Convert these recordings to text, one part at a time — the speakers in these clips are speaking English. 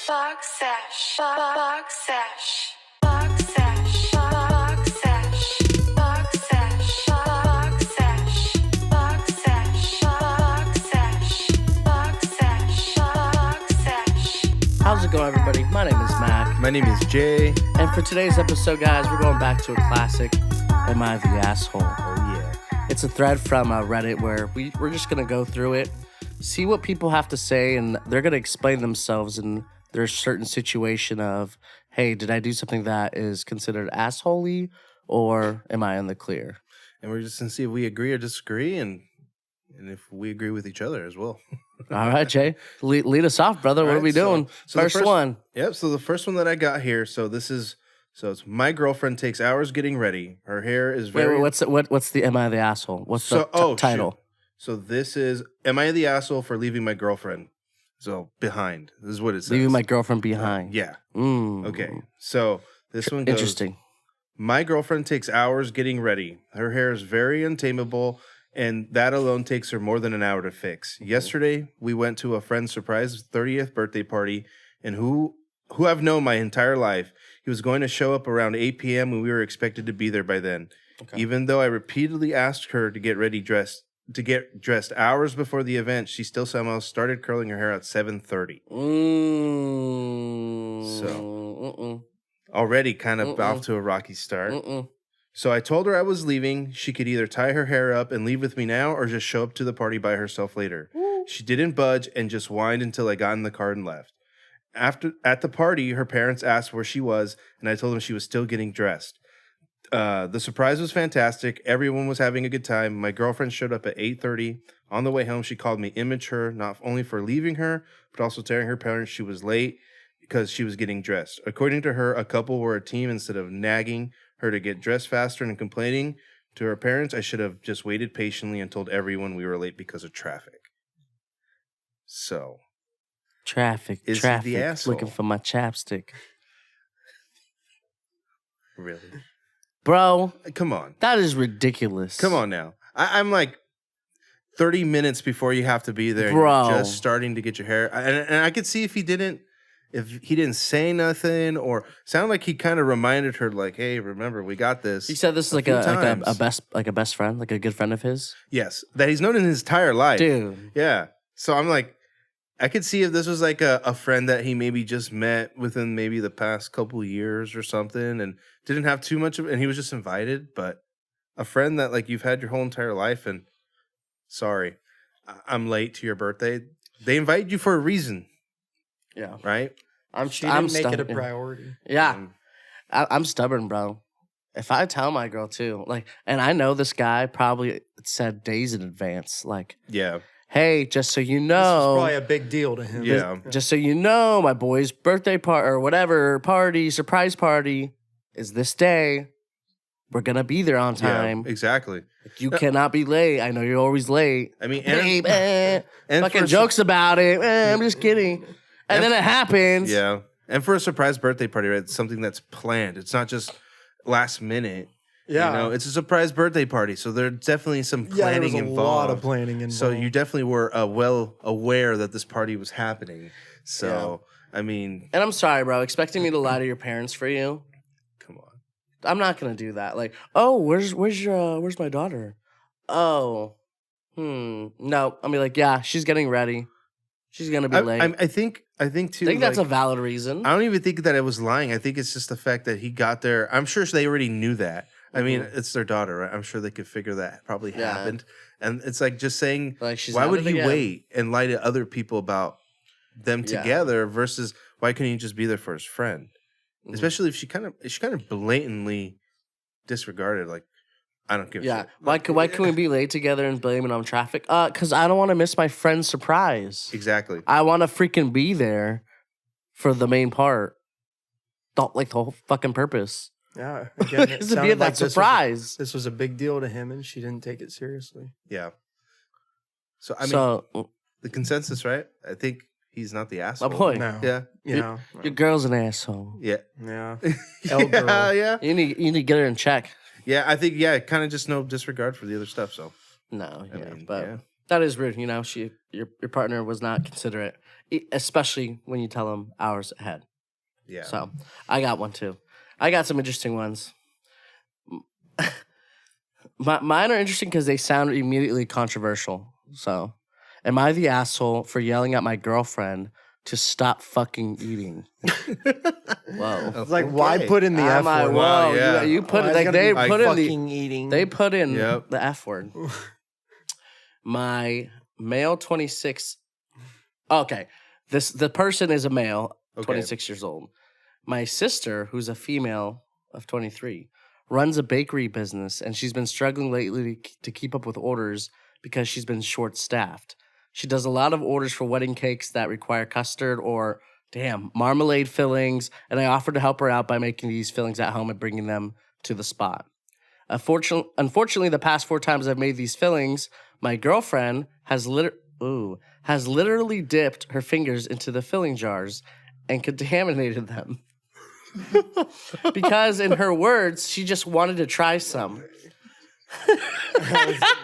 Boxsesh. Boxsesh. Boxsesh. Boxsesh. Boxsesh. Boxsesh. Boxsesh. Boxsesh. Boxsesh. How's it going, everybody? My name is Mac. My name is Jay. And for today's episode, guys, we're going back to a classic, Am I the Asshole? Oh, yeah. It's a thread from Reddit where we're just going to go through it, see what people have to say, and they're going to explain themselves in their certain situation of, hey, did I do something that is considered assholey, or am I in the clear? And we're just going to see if we agree or disagree, and if we agree with each other as well. All right, Jay, lead us off, brother. What are we doing? So first one. Yep, so the first one that I got here, it's my girlfriend takes hours getting ready. Her hair is very... Wait, what's the Am I the Asshole? What's the title? Shoot. So this is, Am I the Asshole for leaving my girlfriend? So, behind. This is what it says. Leaving my girlfriend behind. Yeah. Mm. Okay, so this one goes... Interesting. My girlfriend takes hours getting ready. Her hair is very untamable, and that alone takes her more than an hour to fix. Yesterday, we went to a friend's surprise 30th birthday party, and who I've known my entire life. He was going to show up around 8 p.m. and we were expected to be there by then. Okay. Even though I repeatedly asked her to get dressed hours before the event, she still somehow started curling her hair at 7:30. So already kind of off to a rocky start. So I told her I was leaving. She could either tie her hair up and leave with me now or just show up to the party by herself later. She didn't budge and just whined until I got in the car and left. At the party, her parents asked where she was, and I told them she was still getting dressed. The surprise was fantastic. Everyone was having a good time. My girlfriend showed up at 8:30. On the way home, she called me immature, not only for leaving her, but also telling her parents she was late because she was getting dressed. According to her, a couple were a team. Instead of nagging her to get dressed faster and complaining to her parents, I should have just waited patiently and told everyone we were late because of traffic. So... Traffic. The asshole? Looking for my chapstick. Really? Bro. Come on. That is ridiculous. Come on now. I'm like 30 minutes before you have to be there. Bro. And you're just starting to get your hair. And I could see if he didn't say nothing or sound like he kind of reminded her like, hey, remember, we got this. He said this is like a best friend, like a good friend of his? Yes. That he's known in his entire life. Dude. Yeah. So I'm like, I could see if this was like a friend that he maybe just met within maybe the past couple years or something and didn't have too much of it, and he was just invited, but a friend that like you've had your whole entire life and sorry, I'm late to your birthday. They invited you for a reason. Yeah. Right? She didn't make it a priority. Yeah. I'm stubborn, bro. If I tell my girl too, like, and I know this guy probably said days in advance, like, yeah. Hey, just so you know. This was probably a big deal to him. Yeah. Just so you know, my boy's birthday party or whatever surprise party is this day. We're going to be there on time. Yeah, exactly. You cannot be late. I know you're always late. I mean, and fucking jokes about it. I'm just kidding. And then it happens. Yeah. And for a surprise birthday party, right, it's something that's planned. It's not just last minute. Yeah, you know, it's a surprise birthday party, so there's definitely some planning involved. A lot of planning involved. So you definitely were well aware that this party was happening. So, yeah. I mean... And I'm sorry, bro, expecting me to lie to your parents for you? Come on. I'm not going to do that. Like, oh, where's my daughter? Oh, no. I'll be like, yeah, she's getting ready. She's going to be late. I think too. I think that's a valid reason. I don't even think that it was lying. I think it's just the fact that he got there. I'm sure they already knew that. I mean, it's their daughter, right? I'm sure they could figure that probably happened. And it's like just saying, like, why would he wait and lie to other people about them together versus why couldn't he just be there for his friend? Especially if she kind of blatantly disregarded, like, I don't give a shit. Why can we be late together and blame it on traffic? Because I don't want to miss my friend's surprise. Exactly. I want to freaking be there for the main part. The whole fucking purpose. Yeah, again, it to be that surprise. This was a big deal to him, and she didn't take it seriously. Yeah. So I mean, the consensus, right? I think he's not the asshole. My point. No. Yeah. Your girl's an asshole. Yeah. Yeah. Yeah. You need to get her in check. Yeah, I think kind of just no disregard for the other stuff. So no, That is rude. Your partner was not considerate, especially when you tell them hours ahead. Yeah. So I got one too. I got some interesting ones. Mine are interesting because they sound immediately controversial. So, am I the asshole for yelling at my girlfriend to stop fucking eating? Whoa. It's like, why put in the F word? Wow, Whoa, yeah. you put Why it is like gonna they be put in fucking the eating. they put in Yep. the F word. My male 26. Okay, the person is a male, Okay. 26 years old. My sister, who's a female of 23, runs a bakery business, and she's been struggling lately to keep up with orders because she's been short-staffed. She does a lot of orders for wedding cakes that require custard or, marmalade fillings, and I offered to help her out by making these fillings at home and bringing them to the spot. Unfortunately, the past 4 times I've made these fillings, my girlfriend has literally dipped her fingers into the filling jars and contaminated them. Because, in her words, she just wanted to try some.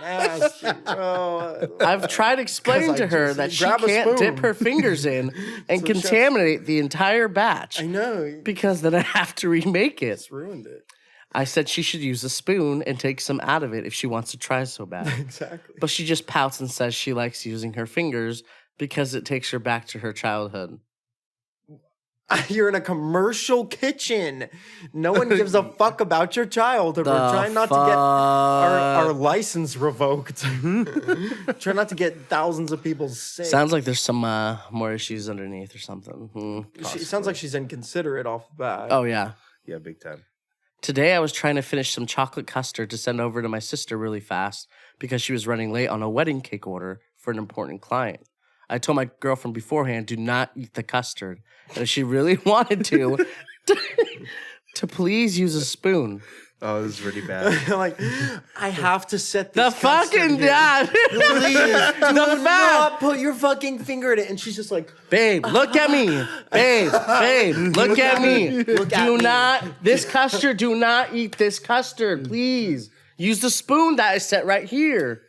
Nasty, bro. I've tried explaining to her that she grab a can't dip spoon. her fingers in and what chefs- contaminate the entire batch I know. because then I have to remake it. It's ruined it. I said she should use a spoon and take some out of it if she wants to try so bad. Exactly. But she just pouts and says she likes using her fingers because it takes her back to her childhood. You're in a commercial kitchen. No one gives a fuck about your childhood. We're trying not to get our license revoked. Try not to get thousands of people sick. Sounds like there's some more issues underneath or something. It sounds like she's inconsiderate off the bat. Oh, yeah. Yeah, big time. Today, I was trying to finish some chocolate custard to send over to my sister really fast because she was running late on a wedding cake order for an important client. I told my girlfriend beforehand, do not eat the custard. And if she really wanted to please use a spoon. Oh, this is really bad. Like, I have to set The this custard fucking here. dad. Please, do The not put your fucking finger in it. And she's just like, Babe, look at me. Babe, look at me. Look at Do me. not, this custard, do not eat this custard, please. Use the spoon that I set right here.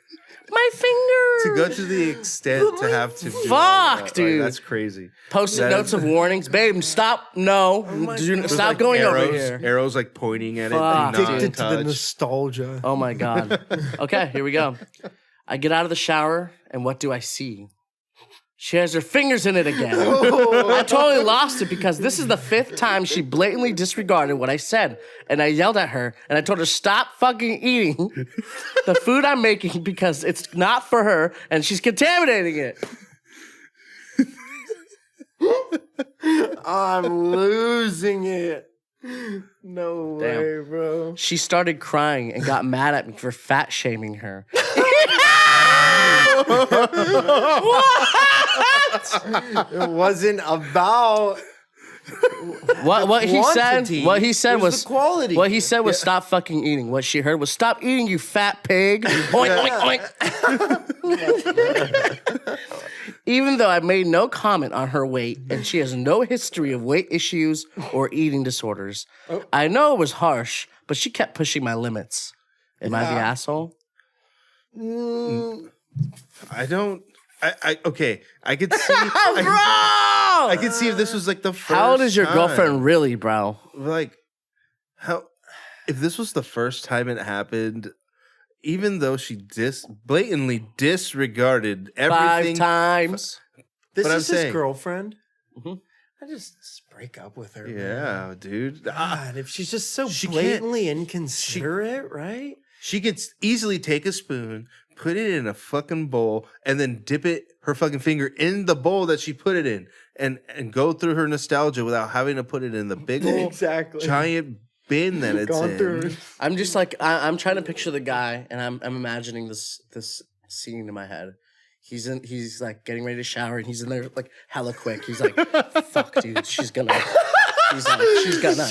My To finger. go to the extent to have to do Fuck, all that, like, dude. that's crazy. Post-it That notes is- of warnings. Babe, stop. No. There's, Stop like, going arrows, over here. Arrows like pointing at Fuck, it. Do not addicted to the touch. nostalgia. Oh my God. Okay, here we go. I get out of the shower, and what do I see? She has her fingers in it again. I totally lost it because this is the 5th time she blatantly disregarded what I said. And I yelled at her, and I told her, stop fucking eating the food I'm making because it's not for her, and she's contaminating it. I'm losing it. No Damn. way, bro. She started crying and got mad at me for fat shaming her. It wasn't about What he quantity. said? What he said It was was the quality. What he said was stop fucking eating. What she heard was stop eating, you fat pig. Oink, oink, oink. Even though I made no comment on her weight and she has no history of weight issues or eating disorders, I know it was harsh, but she kept pushing my limits. Am I the asshole? I don't. I okay. I could see. Bro! I could see if this was like the first. How old is your time. girlfriend really, bro? Like, how? If this was the first time it happened, even though she blatantly disregarded everything. 5 times. This But I'm is his saying- girlfriend. Mhm. I just break up with her. man. Yeah, dude. God, if she's just so She can't- blatantly inconsiderate, right? She could easily take a spoon, put it in a fucking bowl, and then dip her fucking finger in the bowl that she put it in, and go through her nostalgia without having to put it in the big old Exactly. giant bin that it's Gone in. through. I'm just like I'm trying to picture the guy, and I'm imagining this scene in my head. He's like getting ready to shower, and he's in there like hella quick. He's like, "Fuck, dude, she's gonna." He's like, she's gonna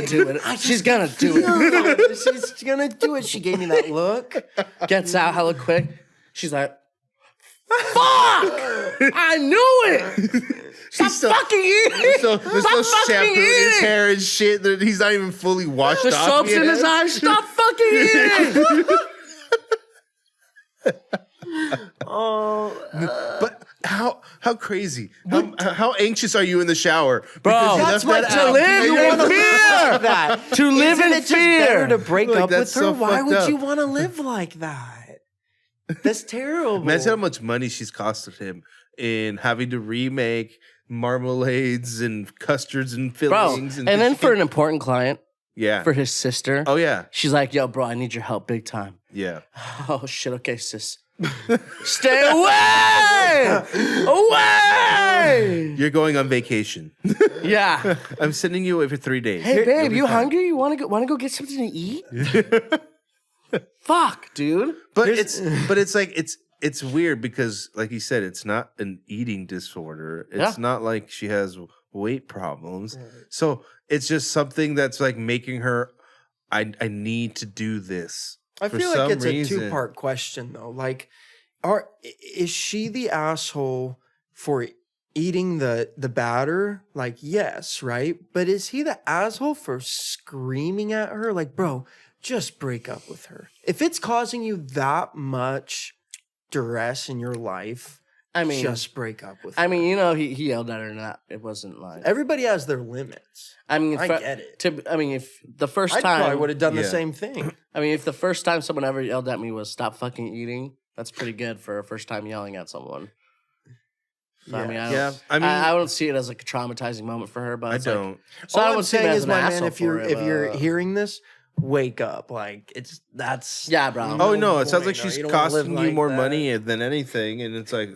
do it. She's gonna do it. She's gonna do it. She gave me that look. Gets out hella quick. She's like, "Fuck! I knew it. Stop fucking eating. So there's Stop no fucking shampoo in his eating. hair and shit. He's not even fully washed The off soap's in yet. his eyes. Stop fucking eating." But how crazy? How anxious are you in the shower? Bro, Because you that's left that to out. live You in wanna- fear. that. To live Isn't in it just better fear. to break Like, up with that's her? so Why fucked would up. you want to live like that? That's terrible. Imagine how much money she's costed him in having to remake marmalades and custards and Bro, fillings. and then for an important client, yeah. for his sister, Oh yeah. she's like, yo, bro, I need your help big time. Yeah. Oh, shit. Okay, sis. Stay away! Away! You're going on vacation. Yeah. I'm sending you away for 3 days. Hey, You'll babe, be you fine. hungry? You want to go get something to eat? Fuck, dude. But it's like it's weird because, like you said, it's not an eating disorder. It's Yeah. not like she has weight problems. So it's just something that's like making her. I need to do this. I for feel like some it's reason. a two-part question though. Like, is she the asshole for eating the batter? Like, yes, right? But is he the asshole for screaming at her? Like, bro, just break up with her. If it's causing you that much duress in your life, I mean, just break up with her. I mean, you know, he yelled at her, and it wasn't like. Everybody has their limits. I mean, I get it. I mean, if the first I time, probably would have done the Yeah. same thing. I mean, if the first time someone ever yelled at me was "stop fucking eating," that's pretty good for a first time yelling at someone. So, I mean, I don't see it as like a traumatizing moment for her, but I it's like- don't. so I All don't I'm see him saying as is, an my man, asshole if you're for it, if you're but- hearing this, wake up. Like yeah, bro. Oh no! It sounds like point, she's you don't wanna live costing you like more that. money than anything, and it's like,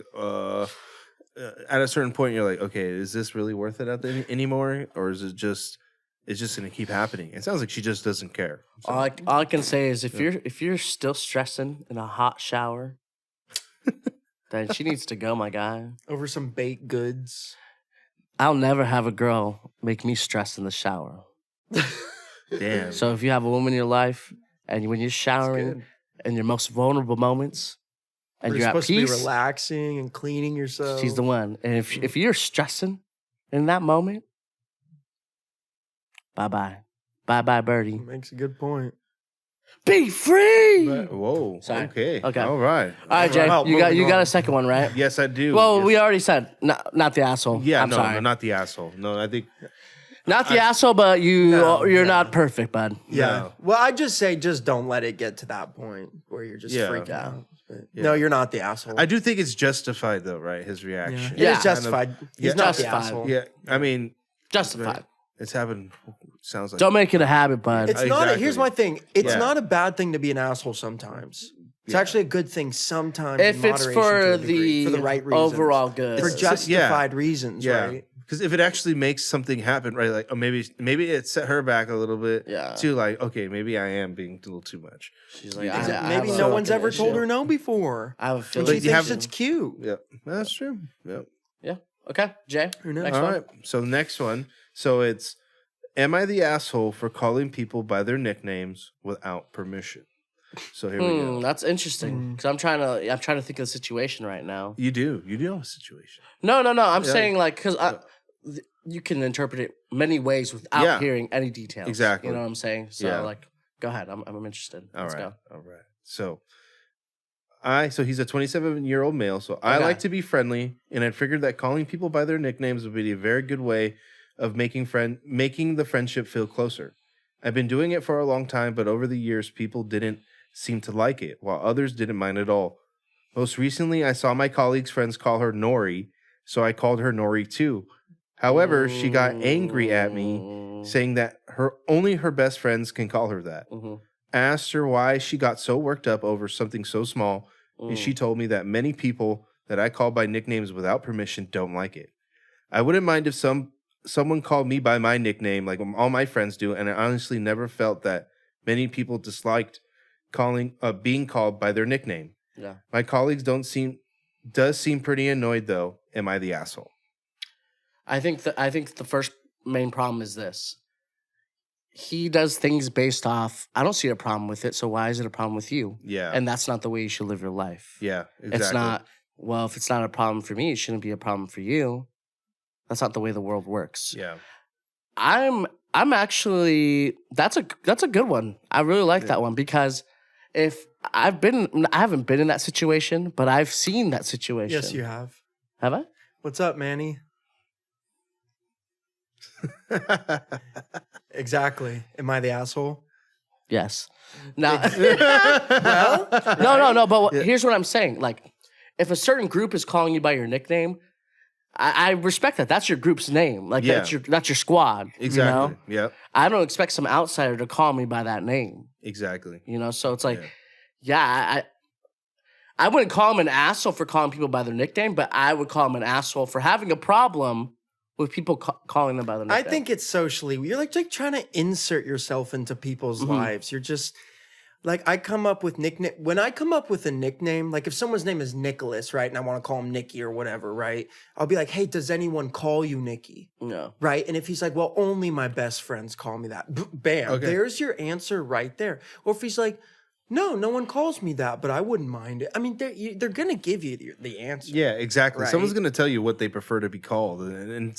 at a certain point, you're like, okay, is this really worth it anymore, or is it just? It's just gonna keep happening. It sounds like she just doesn't care. So, All I can say is if you're still stressing in a hot shower, then she needs to go, my guy. Over some baked goods. I'll never have a girl make me stress in the shower. damn. So if you have a woman in your life and when you're showering in your most vulnerable moments and You're you're at supposed to peace, be relaxing and cleaning yourself. she's the one. And if you're stressing in that moment, bye bye, birdie. Makes a good point. Be free. Whoa. Sorry. Okay. Okay. All right. All right, Jay, Well, you got moving a on. second one, right? Yes, I do. Well, Yes. we already said not the asshole. Yeah. I'm no, sorry. no, not the asshole. No, I think. Not the asshole, but No, you're no. not perfect, bud. Yeah. No. Well, I just say just don't let it get to that point where you're just Yeah. freaking Yeah. out. But Yeah. No, you're not the asshole. I do think it's justified though, right? His reaction. It Yeah. is justified. He's Yeah. not the Justified. asshole. Yeah. I mean, Justified. it's happened. Sounds like. Don't make it a habit, bud. It's not. Here's Exactly. my thing. It's Yeah. not a bad thing to be an asshole sometimes. It's Yeah. actually a good thing sometimes. if in it's moderation to for a degree, the for the right reasons. overall good. for So- justified reasons, Yeah. right? Because if it actually makes something happen, right? Like, oh, maybe it set her back a little bit. Yeah. To like, okay, maybe I am being a little too much. She's like, Is it- I Maybe have no a one's fucking ever told issue. her no before. I have a And feeling. she But you thinks have- it's cute. Yep, that's true. Yep. Yeah. Okay, Jay. Who knows? Next All one. right. So the next one. So it's, am I the asshole for calling people by their nicknames without permission? So here we go. That's interesting because I'm trying to think of the situation right now. You do have a situation. No. I'm Yeah. saying like because you can interpret it many ways without Yeah. hearing any details. Exactly. You know what I'm saying? So Yeah. like, go ahead. I'm interested. All Let's right. go. All right. So he's a 27-year-old male. So I Okay. like to be friendly, and I figured that calling people by their nicknames would be a very good way of making the friendship feel closer. I've been doing it for a long time, but over the years, people didn't seem to like it, while others didn't mind at all. Most recently, I saw my colleagues' friends call her Nori, so I called her Nori too. However, she got angry at me, saying that only her best friends can call her that. Mhm. I asked her why she got so worked up over something so small, and she told me that many people that I call by nicknames without permission don't like it. I wouldn't mind if someone called me by my nickname, like all my friends do, and I honestly never felt that many people disliked being called by their nickname. Yeah. My colleagues does seem pretty annoyed though. Am I the asshole? I think the first main problem is this. He does things based off. I don't see a problem with it. So why is it a problem with you? Yeah. And that's not the way you should live your life. Yeah, exactly. It's not. Well, if it's not a problem for me, it shouldn't be a problem for you. That's not the way the world works. Yeah. I'm actually that's a good one. I really like that one because if I haven't been in that situation, but I've seen that situation. Yes, you have. Have I? What's up, Manny? Exactly. Am I the asshole? Yes. Now, Well, no. But here's what I'm saying. Like, if a certain group is calling you by your nickname, I respect that. That's your group's name. Like, Yeah. that's your squad. Exactly. You know? Yep. I don't expect some outsider to call me by that name. Exactly. You know, so it's like, Yeah. I wouldn't call him an asshole for calling people by their nickname, but I would call him an asshole for having a problem with people calling them by their nickname. I think it's socially. You're like trying to insert yourself into people's lives. You're just like, I come up with nickname. When I come up with a nickname, like if someone's name is Nicholas, right, and I want to call him Nicky or whatever, right, I'll be like, hey, does anyone call you Nicky? No. Right? And if he's like, well, only my best friends call me that. Bam. Okay. There's your answer right there. Or if he's like, no one calls me that, but I wouldn't mind it. I mean, they're going to give you the answer. Yeah, exactly. Right. Someone's gonna tell you what they prefer to be called, and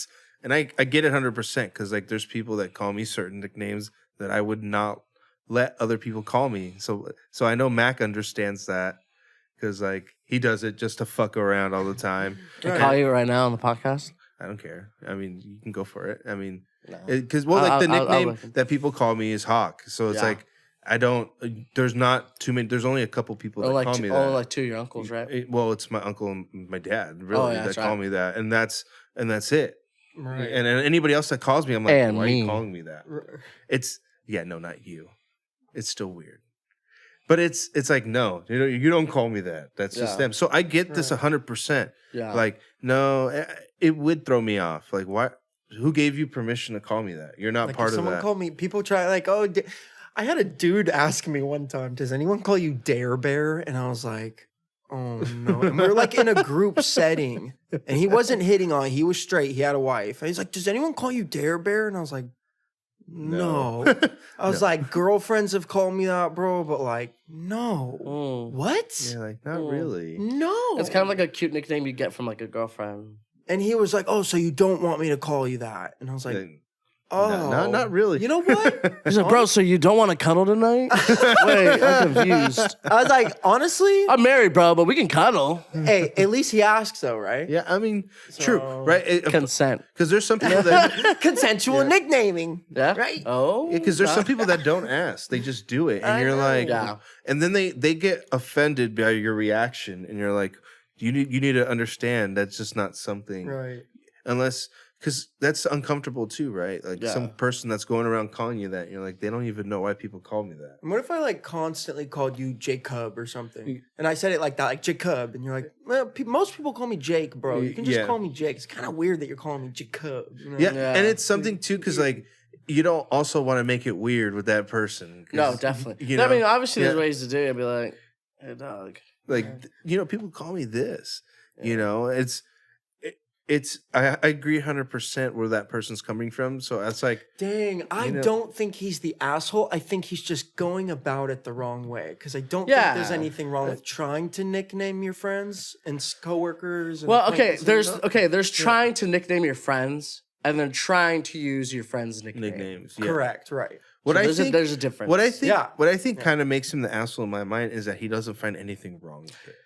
I get it 100% because like there's people that call me certain nicknames that I would not let other people call me. So I know Mac understands that because like he does it just to fuck around all the time. Can I call you right now on the podcast? I don't care. I mean, you can go for it. I mean, No. because the I'll nickname listen. that people call me is Hawk. So it's Yeah. like I don't. There's not too many. There's only a couple people that call me that. Only like two of your uncles, right? It's my uncle and my dad really yeah, that that's call right. me that, and that's it. Right. And anybody else that calls me, I'm like, And why are me. you calling me that? It's no, not you. It's still weird, but it's like no, you don't call me that. That's just Yeah. them. So I get this 100%. Yeah. Like no, it would throw me off. Like why? Who gave you permission to call me that? You're not Like part if of someone that. called me, people try like, oh, I had a dude ask me one time, does anyone call you Dare Bear? And I was like, oh no. And we were like in a group setting and he wasn't hitting on, he was straight. He had a wife. And he's like, does anyone call you Dare Bear? And I was like, no. I was like, girlfriends have called me that, bro, but like, no. What? Yeah, like not really. No. It's kind of like a cute nickname you get from like a girlfriend. And he was like, oh, so you don't want me to call you that? And I was like, Like, oh. no, not really. You know what? He's like, bro, so you don't want to cuddle tonight? Wait, I'm confused. I was like, honestly, I'm married, bro, but we can cuddle. hey, at least he asked though, right? Yeah, I mean, true, right? Consent. Because there's some people that Consensual nicknaming. Yeah. Right. Oh. because there's some people that don't ask; they just do it, and I you're know. like, Yeah. and then they get offended by your reaction, and you're like, you need to understand that's just not something, Right. unless because that's uncomfortable too, right? Like Yeah. some person that's going around calling you that, you're like, they don't even know why people call me that. And what if I like constantly called you Jacob or something? And I said it like that, like Jacob, and you're like, well, most people call me Jake, bro. You can just Yeah. call me Jake. It's kind of weird that you're calling me Jacob. You know? Yeah, Yeah. and it's something too, because like you don't also want to make it weird with that person. 'cause, No, definitely. You No, know, I mean, obviously, there's yeah. ways to do it. I'd be like, hey, dog. like people call me this. You know, I agree 100% where that person's coming from. So that's like, Dang, I know- don't think he's the asshole. I think he's just going about it the wrong way. Because I don't Yeah. think there's anything wrong with trying to nickname your friends and coworkers. And Well, okay, acquaintances. there's trying to nickname your friends and then trying to use your friend's nickname. nicknames. Yeah. Correct, right. What So I there's think, there's a difference. what I think, Yeah. what I think kind of makes him the asshole in my mind is that he doesn't find anything wrong with it.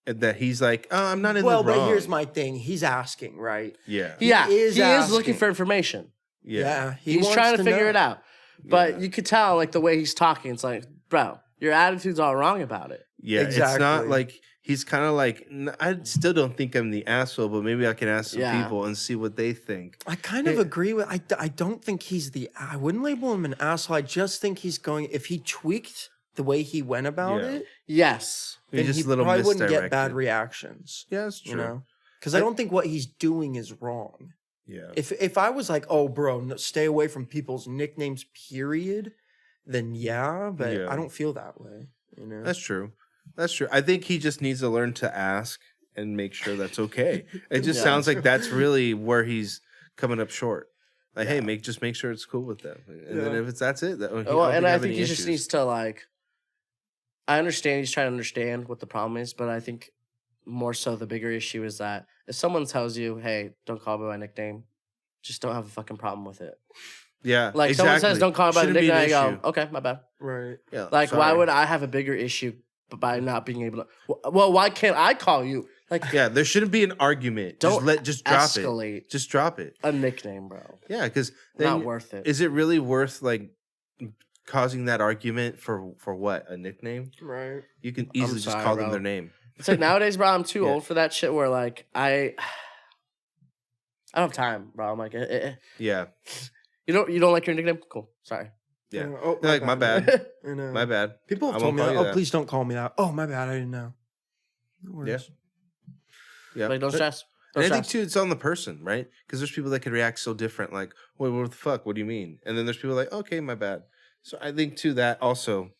And that he's like, oh, I'm not in Well, the wrong. but here's my thing. He's asking, right? yeah, Yeah, He is he is looking asking. for information. yeah, He He's wants trying to figure know. it out. But Yeah. you could tell, like, the way he's talking, it's like, bro, your attitude's all wrong about it. yeah. It's not Exactly. like he's kind of like, I still don't think I'm the asshole, but maybe I can ask some Yeah. people and see what they think. I kind of agree with. I don't think he's the. I wouldn't label him an asshole. I just think he's going. If he tweaked the way he went about Yeah. it, Yes. He's then just he a little probably wouldn't get bad misdirected. reactions. Yeah, that's true. You know, because I don't think what he's doing is wrong. Yeah, If I was like, oh, bro, no, stay away from people's nicknames, period, then yeah, but Yeah. I don't feel that way. You know, that's true. That's true. I think he just needs to learn to ask and make sure that's okay. It just Yeah. sounds like that's really where he's coming up short. Like, hey, just make sure it's cool with them, and then Yeah. if that's it, that, Well, and I think he just needs to, like, I understand he's trying to understand what the problem is, but I think more so the bigger issue is that if someone tells you, hey, don't call me by my nickname, just don't have a fucking problem with it. Yeah. Like exactly. someone says, "Don't call me by the Shouldn't be nickname." I an go, "Okay, my bad." Right. Yeah. Like, why sorry. would I have a bigger issue by not being able to? Well, why can't I call you? Like, Yeah, there shouldn't be an argument. Don't just drop escalate it. Just drop it. a nickname, bro. Yeah, because Not worth it. Is it really worth like causing that argument for what? A nickname? Right. You can easily just sorry, call them bro. their name. It's like nowadays, bro. I'm too Yeah. old for that shit. Where like I don't have time, bro. I'm like, Yeah. you don't like your nickname? Cool. Sorry. Yeah. Oh, They're like, my bad. I know. My bad. People I have won't told me, call you "Oh, that." please don't call me that." Oh, my bad. I didn't know. No worries. Yeah. Like, don't stress. And Don't I think stress. too, it's on the person, right? Because there's people that can react so different. Like, wait, what the fuck? What do you mean? And then there's people like, okay, my bad. So I think too that also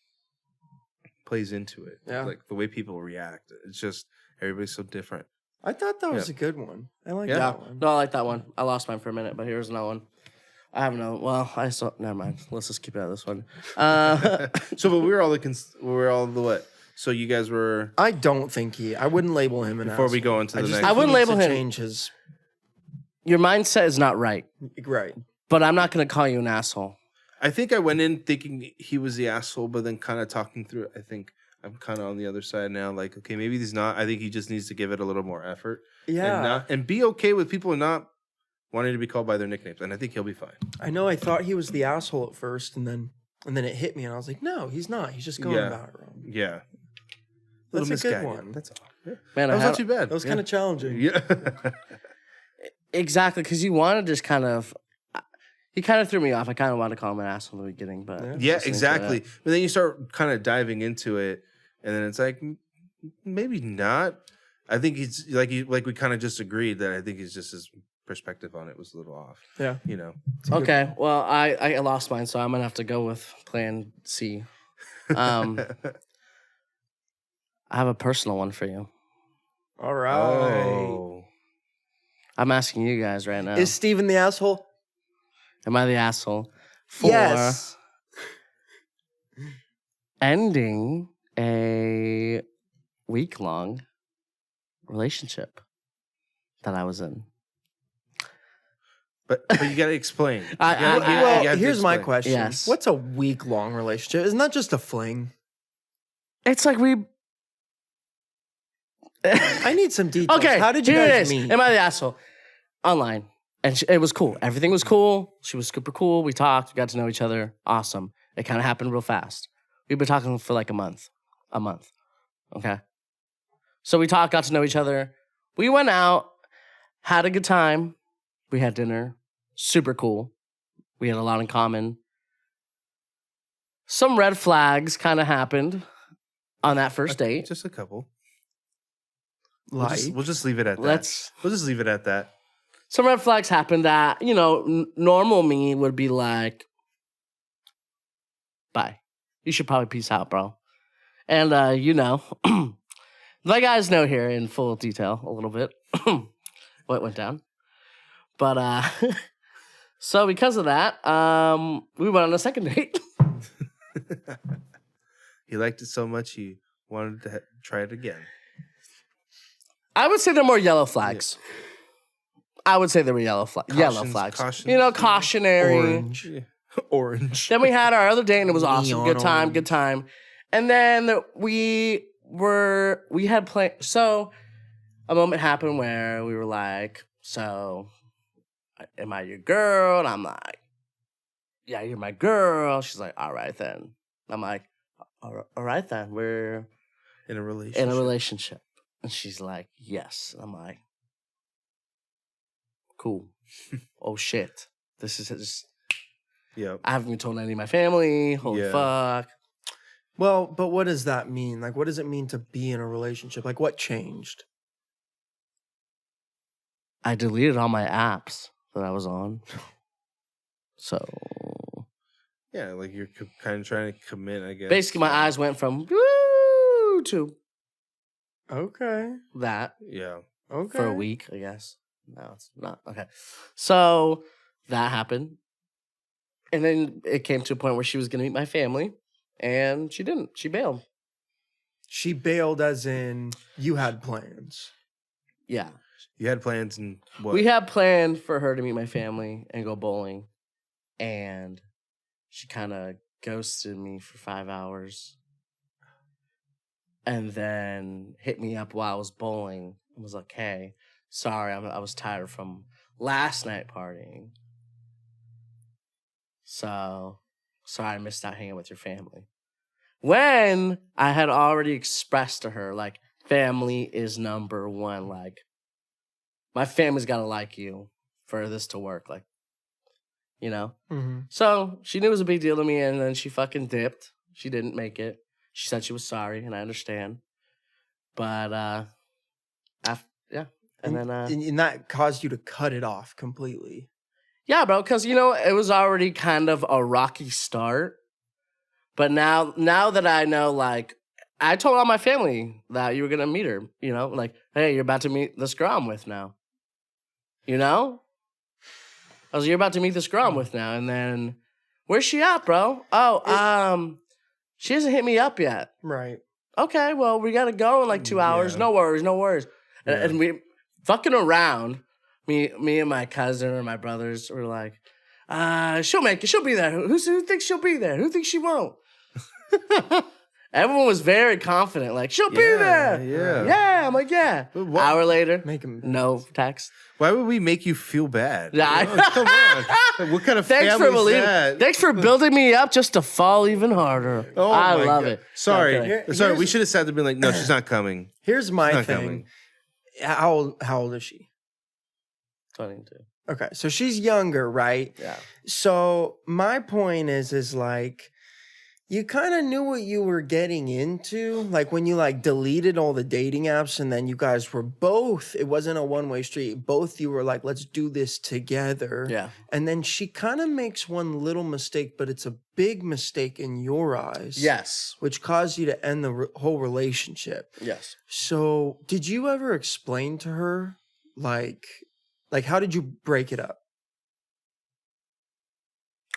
plays into it. Yeah. Like the way people react. It's just everybody's so different. I thought that was a good one. I like Yeah. that one. No, I like that one. I lost mine for a minute, but here's another one. I have no. Well, I saw. Never mind. Let's just keep it out of this one. So, but we were all the what? So you guys were I don't think I wouldn't label him an before we asshole. go into the just next. think I wouldn't he needs label to him- Change his Your mindset is not right, right. but I'm not gonna call you an asshole. I think I went in thinking he was the asshole, but then kind of talking through it, I think I'm kind of on the other side now. Like, okay, maybe he's not. I think he just needs to give it a little more effort. Yeah, And be okay with people not wanting to be called by their nicknames. And I think he'll be fine. I know. I thought he was the asshole at first, and then it hit me, and I was like, no, he's not. He's just going Yeah. about it wrong. Yeah. That's a good misguided. one. That's all. Yeah. Man, That I was had, not too bad. That was kind of challenging. Yeah. exactly because you want to just kind of. He kind of threw me off. I kind of wanted to call him an asshole in the beginning, but Yeah. Yeah, listening to exactly. that- But then you start kind of diving into it, and then it's like maybe not. I think he's like we kind of just agreed that I think he's just his perspective on it was a little off. Yeah. You know. Okay, well, I lost mine, so I'm gonna have to go with Plan C. I have a personal one for you. All right. Oh. I'm asking you guys right now. Is Steven the asshole? Am I the asshole for Yes. ending a week-long relationship that I was in? But you gotta explain. I- You gotta- I- you Well, have to here's my explain. question. Yes. What's a week-long relationship? Isn't that just a fling? It's like we. I need some details. Okay, How did you here it guys is. meet? Am I the asshole? Online. And it was cool. Everything was cool. She was super cool. We talked. We got to know each other. Awesome. It kind of happened real fast. We've been talking for like a month. Okay. So we talked, got to know each other. We went out, had a good time. We had dinner. Super cool. We had a lot in common. Some red flags kind of happened on that first date. Just a couple. Like, We'll just leave it at that. We'll just leave it at that. Some red flags happened that, normal me would be like, bye. You should probably peace out, bro. And, the guys know here in full detail a little bit what went down. But, so because of that, we went on a second date. He liked it so much he wanted to try it again. I would say they're more yellow flags. I would say they were yellow flags. Cautionary. orange. Orange. Then we had our other date and it was awesome. Neon Good time, orange. good time. And then we had play. So a moment happened where we were like, so am I your girl? And I'm like, yeah, you're my girl. She's like, all right then. I'm like, all right then. We're In a relationship. in a relationship. And she's like, yes. And I'm like, cool. Oh shit. This is just, Yep. I haven't even told any of my family. Holy Yeah. fuck. Well, but what does that mean? Like, what does it mean to be in a relationship? Like, what changed? I deleted all my apps that I was on. So Yeah, like you're kind of trying to commit, I guess. basically, my eyes went from woo to Okay. that Yeah. Okay. for a week, I guess. No, it's not. Okay. So that happened. And then it came to a point where she was going to meet my family, and she didn't. She bailed. She bailed, as in you had plans. Yeah. You had plans and what? We had planned for her to meet my family and go bowling. and she kind of ghosted me for 5 hours. And then hit me up while I was bowling and was like, hey, sorry, I was tired from last night partying. So, sorry I missed out hanging with your family. When I had already expressed to her, like, family is number one. Like, my family's got to like you for this to work. Like, you know? Mm-hmm. So, she knew it was a big deal to me, and then she fucking dipped. She didn't make it. She said she was sorry, and I understand. But, yeah. And then, and that caused you to cut it off completely. yeah, bro, because, you know, it was already kind of a rocky start. But now that I know, like, I told all my family that you were going to meet her, you know? Like, hey, you're about to meet this girl I'm with now. You know? I was, you're about to meet this girl I'm with now. And then, where's she at, bro? Oh, she hasn't hit me up yet. Right. Okay, well, we got to go in like 2 hours. Yeah. No worries. Yeah. And we fucking around, me and my cousin or my brothers were like, she'll make it. She'll be there. Who thinks she'll be there? Who thinks she won't? Everyone was very confident. Like, she'll be there. Yeah. Yeah. I'm like, yeah. But what- Hour later, Make him no text. Why would we make you feel bad? Yeah, You know, come on. What kind of Thanks family for believing. is that? Thanks for building me up just to fall even harder. Oh I my love God. it. Sorry. Okay. Sorry. We Here's- should have sat there and been like, no, she's not coming. Here's my Not thing. coming. How old is she? 22. Okay, so she's younger, right? Yeah. So my point is like, you kind of knew what you were getting into, like when you like deleted all the dating apps, and then you guys were both. It wasn't a one-way street. Both you were like, let's do this together. Yeah. And then she kind of makes one little mistake, but it's a big mistake in your eyes. Yes. Which caused you to end the whole relationship. Yes. So, did you ever explain to her, like how did you break it up?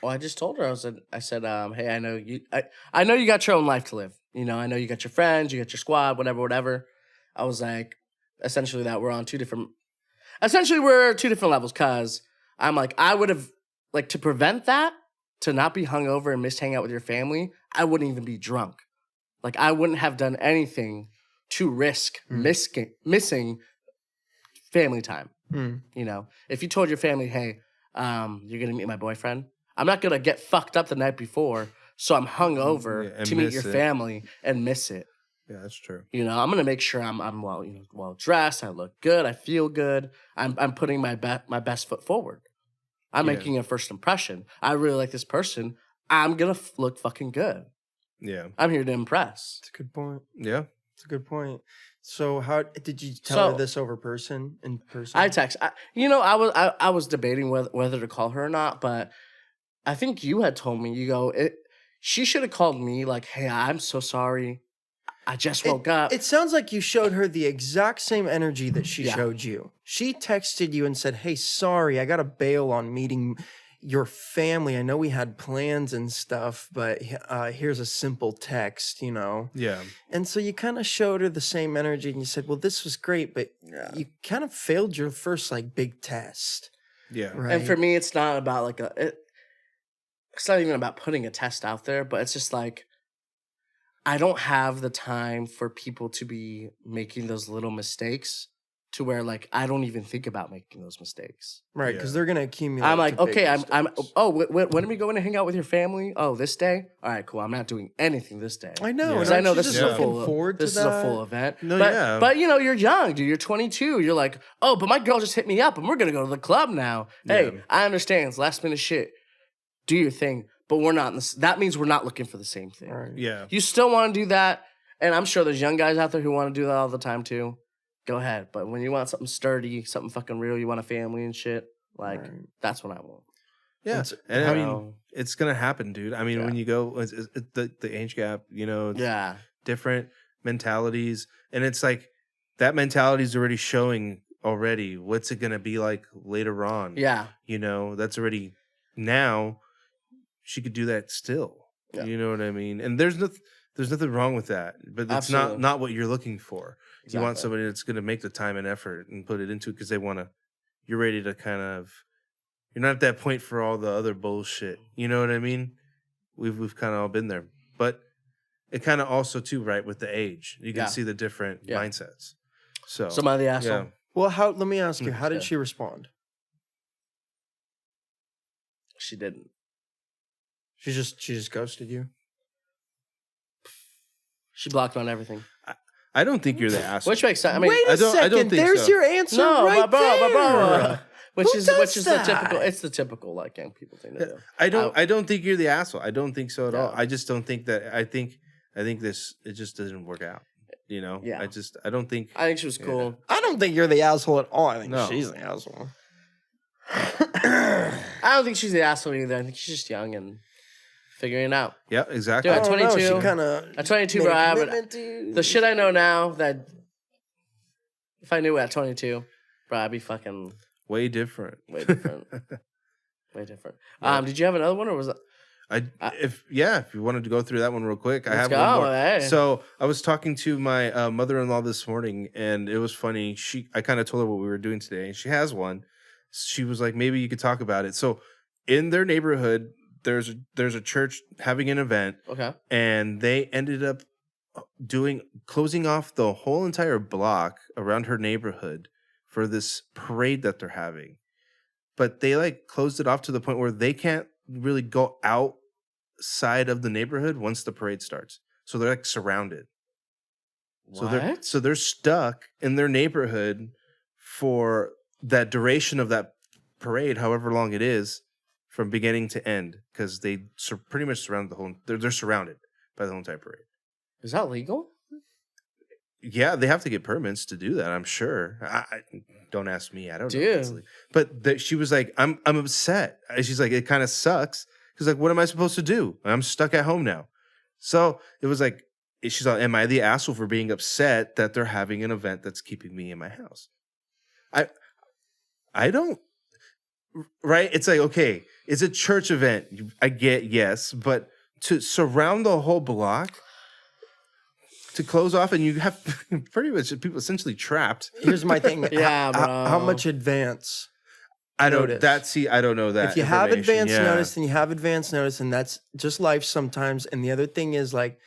Well, I just told her. I said, hey, I know you. I know you got your own life to live. You know, I know you got your friends, you got your squad, whatever. I was like, essentially that we're on two different. Essentially, we're 2 different levels. Cause I'm like, I would have like to prevent that, to not be hungover and miss hanging out with your family. I wouldn't even be drunk. Like, I wouldn't have done anything to risk missing family time. Mm. You know, if you told your family, hey, you're gonna meet my boyfriend, I'm not gonna get fucked up the night before, so I'm hungover and to meet miss your it. family and miss it. Yeah, that's true. You know, I'm gonna make sure I'm well dressed, I look good, I feel good. I'm putting my best foot forward. I'm Yeah. making a first impression. I really like this person. I'm gonna look fucking good. Yeah. I'm here to impress. That's a good point. Yeah. That's a good point. So, how did you tell her So- this in person? I text. I was debating whether to call her or not, but I think you had told me, you go, she should have called me like, hey, I'm so sorry. I just woke up. It sounds like you showed her the exact same energy that she Yeah. showed you. She texted you and said, hey, sorry, I got to bail on meeting your family. I know we had plans and stuff, but here's a simple text, you know? Yeah. And so you kind of showed her the same energy and you said, well, this was great, but you kind of failed your first like big test. Yeah. Right. And for me, it's not about like it's not even about putting a test out there, but it's just like, I don't have the time for people to be making those little mistakes to where like I don't even think about making those mistakes. Right, because Yeah. they're going to accumulate. I'm like, to big okay, I'm mistakes. when are we going to hang out with your family? Oh, this day? All right, cool. I'm not doing anything this day. I know. Yeah. and Because I aren't know you this just is a looking full forward to this is a full that? event. No, but, yeah. but you know, you're young, dude. You're 22. You're like, oh, but my girl just hit me up and we're gonna go to the club now. Hey, Yeah. I understand. It's last minute shit. Do your thing. But we're not in this. That means we're not looking for the same thing. Right. Yeah. You still want to do that, and I'm sure there's young guys out there who want to do that all the time too. Go ahead. But when you want something sturdy, something fucking real, you want a family and shit, like Right. that's what I want. Yeah. It's- And I you mean, know? it's going to happen, dude. I mean, Yeah. when you go, it's the age gap, you know, it's Yeah. different mentalities. And it's like that mentality is already showing already. What's it going to be like later on? Yeah. You know, that's already now. She could do that still. Yeah. You know what I mean? And there's nothing wrong with that. But it's Absolutely. not what you're looking for. You want Exactly. somebody that's going to make the time and effort and put it into it because they want to. You're ready to kind of. You're not at that point for all the other bullshit. You know what I mean? We've kind of all been there, but it kind of also too, right, with the age, you can see the different mindsets. So Somebody the asshole. yeah. Well, let me ask you, how did she respond? She didn't. She just ghosted you? She blocked on everything. I don't think you're the asshole. Which makes sense. I mean, Wait a second. I don't think There's so. your answer no, right bro. there. Which Who is does the typical. that? It's the typical like young people thing to do. I don't think you're the asshole. I don't think so at all. No. I just don't think that. I think it just doesn't work out. You know. Yeah. I don't think. I think she was cool. I don't think you're the asshole at all. I think No. she's the asshole. I don't think she's the asshole either. I think she's just young and figuring it out. Yeah, exactly. Dude, I don't know, 22. She kind of At 22, bro, I haven't. The shit I know now that if I knew at 22, bro, I'd be fucking Way different. way different. Way different. Did you have another one or was it? If you wanted to go through that one real quick, I have go, one more. hey. So I was talking to my mother-in-law this morning, and it was funny. I kind of told her what we were doing today, and she has one. She was like, maybe you could talk about it. So in their neighborhood, there's a church having an event, Okay. and they ended up closing off the whole entire block around her neighborhood for this parade that they're having. But they like closed it off to the point where they can't really go outside of the neighborhood once the parade starts. So they're like surrounded. What? So they're stuck in their neighborhood for that duration of that parade, however long it is, from beginning to end, because they pretty much surround the whole. They're surrounded by the whole entire parade. Is that legal? Yeah, they have to get permits to do that. I'm sure. I don't ask me. I don't know. Dude. Honestly. But she was like, "I'm upset." And she's like, "It kind of sucks." She's like, "What am I supposed to do? I'm stuck at home now." So it was like, she's like, "Am I the asshole for being upset that they're having an event that's keeping me in my house?" I don't. Right? It's like, okay, it's a church event. I get, yes, but to surround the whole block, to close off, and you have pretty much people essentially trapped. Here's my thing. Yeah, bro. How much advance? I don't notice? I don't know that. If you have information. advance notice, then you have advance notice, and that's just life sometimes. And the other thing is like,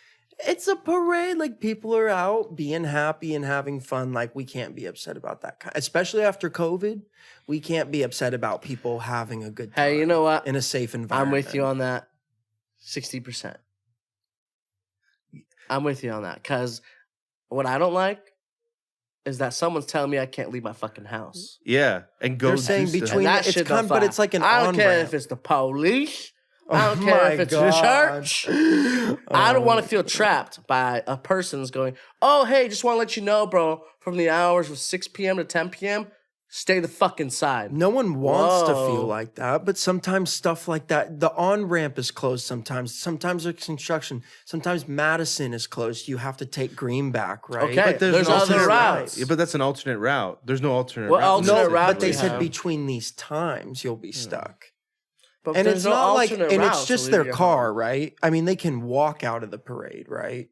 it's a parade. Like people are out being happy and having fun. Like we can't be upset about that, especially after COVID. We can't be upset about people having a good time. Hey, you know what? In a safe I'm environment. with you on that. 60%. I'm with you on that. Because what I don't like is that someone's telling me I can't leave my fucking house. Yeah, and go. They're saying do stuff. between- And that it's shit kind- don't but fly. it's like an I don't care on-ramp. if it's the police. I Oh don't care my if it's the God. church. I don't want to feel trapped by a person's going, oh, hey, just want to let you know, bro, from the hours of 6 p.m. to 10 p.m., stay the fuck inside. No one wants to feel Whoa. like that, but sometimes stuff like that, the on-ramp is closed sometimes. Sometimes there's construction. Sometimes Madison is closed. You have to take Greenback, right? Okay, But there's no other alternate routes. Yeah, but that's an alternate route. There's no alternate What route. alternate No, route but do they we said have? between these times you'll be stuck. But And there's it's no not like, alternate and route it's to just leave their your car, home. right? I mean, they can walk out of the parade, right?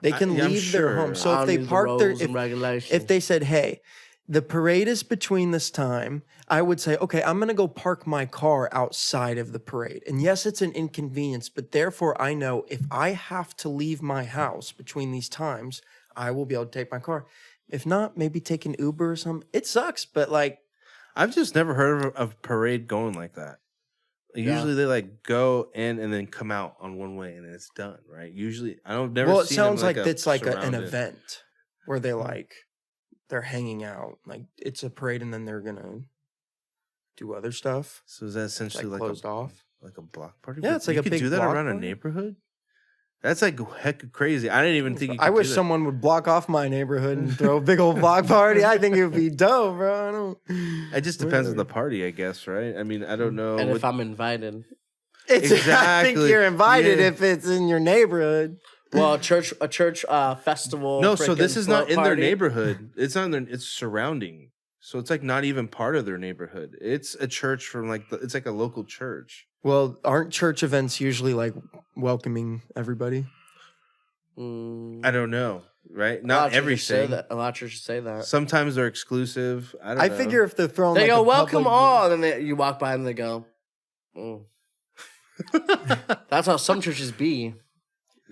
They can yeah, I'm leave their home. sure. So I if don't they need the park their, rules and regulations. if they said, hey, the parade is between this time, I would say, okay, I'm going to go park my car outside of the parade. And yes, it's an inconvenience, but therefore I know if I have to leave my house between these times, I will be able to take my car. If not, maybe take an Uber or something. It sucks, but like, I've just never heard of a parade going like that. Usually they like go in and then come out on one way and then it's done, right? Usually I don't never. well, it seen them sounds like a it's like an surrounded- event where they like, they're hanging out. Like it's a parade and then they're going to do other stuff. So is that essentially Like like closed off. like a block party? Yeah, But it's like you a could big do that block around a party. neighborhood. That's like heck crazy. I didn't even think you could I wish do that. someone would block off my neighborhood and throw a big old block party. I think it would be dope, bro. I don't. It just depends on the party, I guess, right? I mean, I don't know. And what- if I'm invited. It's, I think Exactly. you're invited Yeah. if it's in your neighborhood. Well, a church festival. no, so this frickin' is not float in their party. neighborhood. It's not in their. It's surrounding. So it's like not even part of their neighborhood. It's a church from like it's like a local church. Well, aren't church events usually like welcoming everybody? I don't know. right? A lot Not of churches say everything. that. A lot of churches say that. Sometimes they're exclusive. I don't I know. figure if they're throwing They like go, a welcome public- all. And then you walk by and they go, mm. That's how some churches be.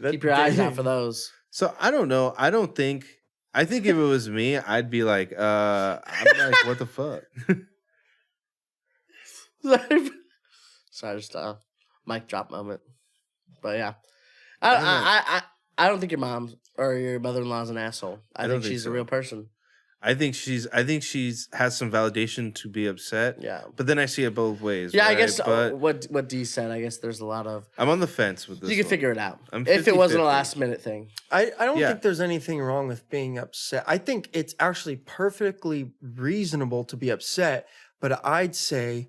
Keep your eyes out for those. So I don't know. I think if it was me, I'd be like, I'm like, what the fuck? Sorry, just a mic drop moment. But yeah. I don't think your mom or your mother-in-law is an asshole. I don't think think she's so. a real person. I think she's has some validation to be upset. Yeah. But then I see it both ways. Yeah, I right? guess But what Dee said, I guess there's a lot of I'm on the fence with this. you can one. figure it out. I'm If it wasn't a 50-50. last minute thing. I don't Yeah. think there's anything wrong with being upset. I think it's actually perfectly reasonable to be upset, but I'd say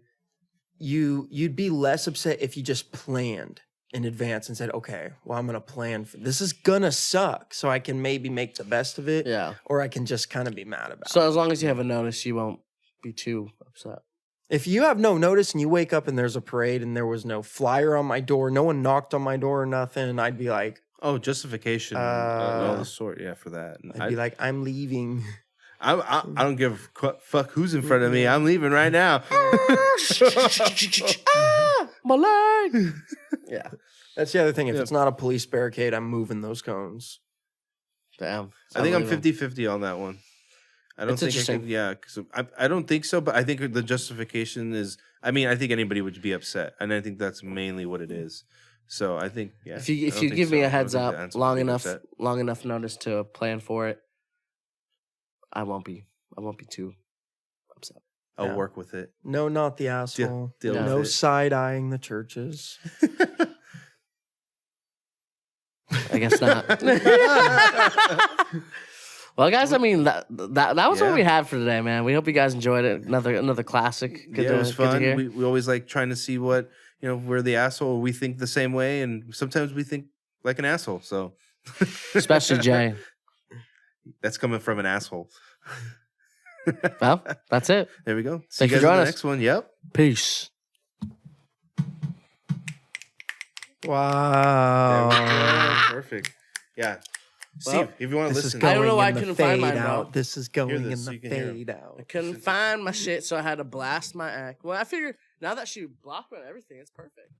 you'd be less upset if you just planned in advance and said, okay, well, I'm gonna plan for this is gonna suck, so I can maybe make the best of it, Yeah. or I can just kind of be mad about So it. as long as you have a notice, you won't be too upset. If you have no notice and you wake up and there's a parade and there was no flyer on my door, no one knocked on my door or nothing, I'd be like, Oh, justification, all the sort. Yeah, for that. And I'd be like, I'm leaving. I don't give a fuck who's in front of me. I'm leaving right now. My leg. Yeah. That's the other thing. If Yeah. it's not a police barricade, I'm moving those cones. Damn. I think I'm Unbelievable. 50-50 on that one. I don't It's think I interesting. could, yeah, because I don't think so, but I think the justification is, I mean, I think anybody would be upset, and I think that's mainly what it is. So I think, yeah. If you I don't think give me so. a I don't heads think the up, answer would be upset. long enough notice to plan for it, I won't be too upset. I'll Yeah. work with it. No, not the asshole. deal with No it. side eyeing the churches. I guess not. Well, guys, I mean that was what Yeah. we had for today, man. We hope you guys enjoyed it. Another classic. Good Yeah, to, it was good to fun. hear. We always like trying to see what, we're the asshole. We think the same way, and sometimes we think like an asshole. So, Especially Jay. That's coming from an asshole. Well, that's it. There we go. See Thanks you for guys in joining the us. next one. Yep. Peace. Wow. There we go. Perfect. Yeah. Well, Steve, if you want to This is listen, going I don't know why I in the couldn't find fade mine, bro. out. This is going this in so the you can hear 'em. fade out. I couldn't find my shit, so I had to blast my act. Well, I figured now that she blocked me on everything, it's perfect.